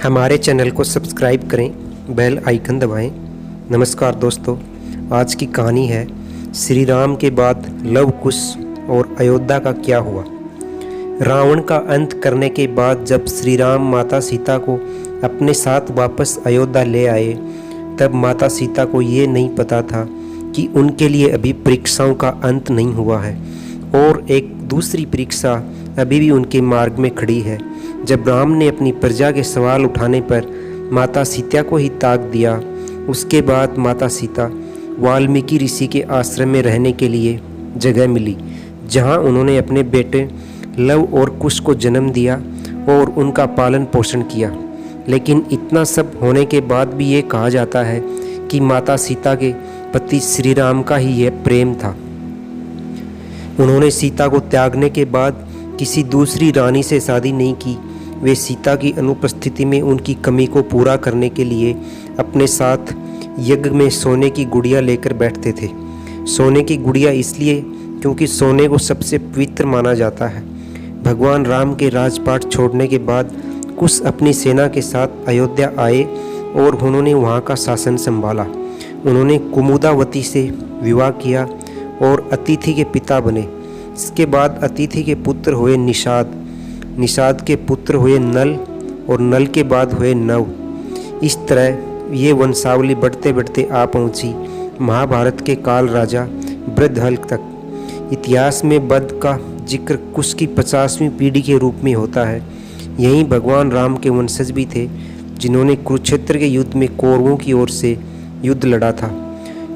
हमारे चैनल को सब्सक्राइब करें, बेल आइकन दबाएं। नमस्कार दोस्तों, आज की कहानी है श्री राम के बाद लव कुश और अयोध्या का क्या हुआ। रावण का अंत करने के बाद जब श्री राम माता सीता को अपने साथ वापस अयोध्या ले आए, तब माता सीता को ये नहीं पता था कि उनके लिए अभी परीक्षाओं का अंत नहीं हुआ है और एक दूसरी परीक्षा अभी भी उनके मार्ग में खड़ी है। जब राम ने अपनी प्रजा के सवाल उठाने पर माता सीता को ही ताक दिया, उसके बाद माता सीता वाल्मीकि ऋषि के आश्रम में रहने के लिए जगह मिली, जहां उन्होंने अपने बेटे लव और कुश को जन्म दिया और उनका पालन पोषण किया। लेकिन इतना सब होने के बाद भी ये कहा जाता है कि माता सीता के पति श्री राम का ही यह प्रेम था। उन्होंने सीता को त्यागने के बाद किसी दूसरी रानी से शादी नहीं की। वे सीता की अनुपस्थिति में उनकी कमी को पूरा करने के लिए अपने साथ यज्ञ में सोने की गुड़िया लेकर बैठते थे। सोने की गुड़िया इसलिए क्योंकि सोने को सबसे पवित्र माना जाता है। भगवान राम के राजपाट छोड़ने के बाद कुश अपनी सेना के साथ अयोध्या आए और उन्होंने वहाँ का शासन संभाला। उन्होंने कुमुदावती से विवाह किया और अतिथि के पिता बने। इसके बाद अतिथि के पुत्र हुए निषाद, निषाद के पुत्र हुए नल और नल के बाद हुए नव। इस तरह ये वंशावली बढ़ते बढ़ते आ पहुंची महाभारत के काल राजा बृद्धहल तक। इतिहास में बद्ध का जिक्र कुश की 50वीं पीढ़ी के रूप में होता है। यही भगवान राम के वंशज भी थे जिन्होंने कुरुक्षेत्र के युद्ध में कौरवों की ओर से युद्ध लड़ा था।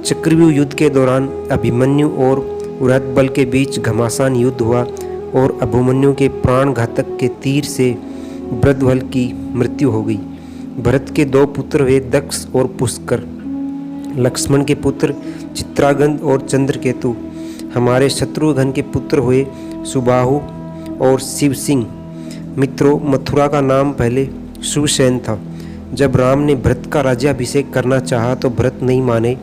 चक्रव्यूह युद्ध के दौरान अभिमन्यु और उरहत बल के बीच घमासान युद्ध हुआ और अभिमन्यु के प्राण घातक के तीर से बृद्धहल की मृत्यु हो गई। भरत के 2 पुत्र हुए दक्ष और पुष्कर। लक्ष्मण के पुत्र चित्रांगद और चंद्रकेतु। हमारे शत्रुघ्न के पुत्र हुए सुबाहु और शिव सिंह। मित्रों, मथुरा का नाम पहले सुसेन था। जब राम ने भरत का राज्याभिषेक करना चाहा तो भरत नहीं माने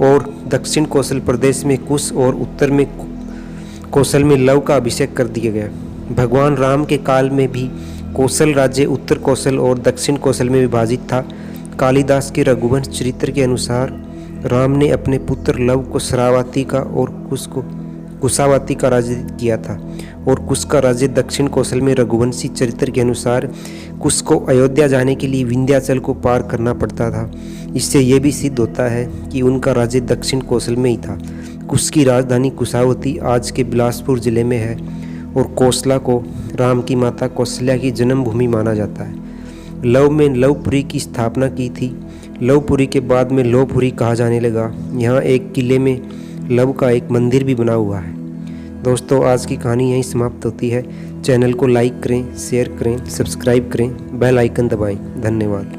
और दक्षिण कौशल प्रदेश में कुश और उत्तर में कौशल में लव का अभिषेक कर दिया गया। भगवान राम के काल में भी कौशल राज्य उत्तर कौशल और दक्षिण कौशल में विभाजित था। कालिदास के रघुवंश चरित्र के अनुसार राम ने अपने पुत्र लव को शरावती का और कुश को कुशावती का राज्य किया था और कुश का राज्य दक्षिण कौशल में। रघुवंशी चरित्र के अनुसार कुश को अयोध्या जाने के लिए विंध्याचल को पार करना पड़ता था। इससे यह भी सिद्ध होता है कि उनका राज्य दक्षिण कौशल में ही था। कुश की राजधानी कुशावती आज के बिलासपुर जिले में है और कौशला को राम की माता कौशल्या की जन्मभूमि माना जाता है। लव में लवपुरी की स्थापना की थी। लवपुरी के बाद में लवपुरी कहा जाने लगा। यहाँ एक किले में लव का एक मंदिर भी बना हुआ है। दोस्तों, आज की कहानी यहीं समाप्त होती है। चैनल को लाइक करें, शेयर करें, सब्सक्राइब करें, बेल आइकन दबाएं। धन्यवाद।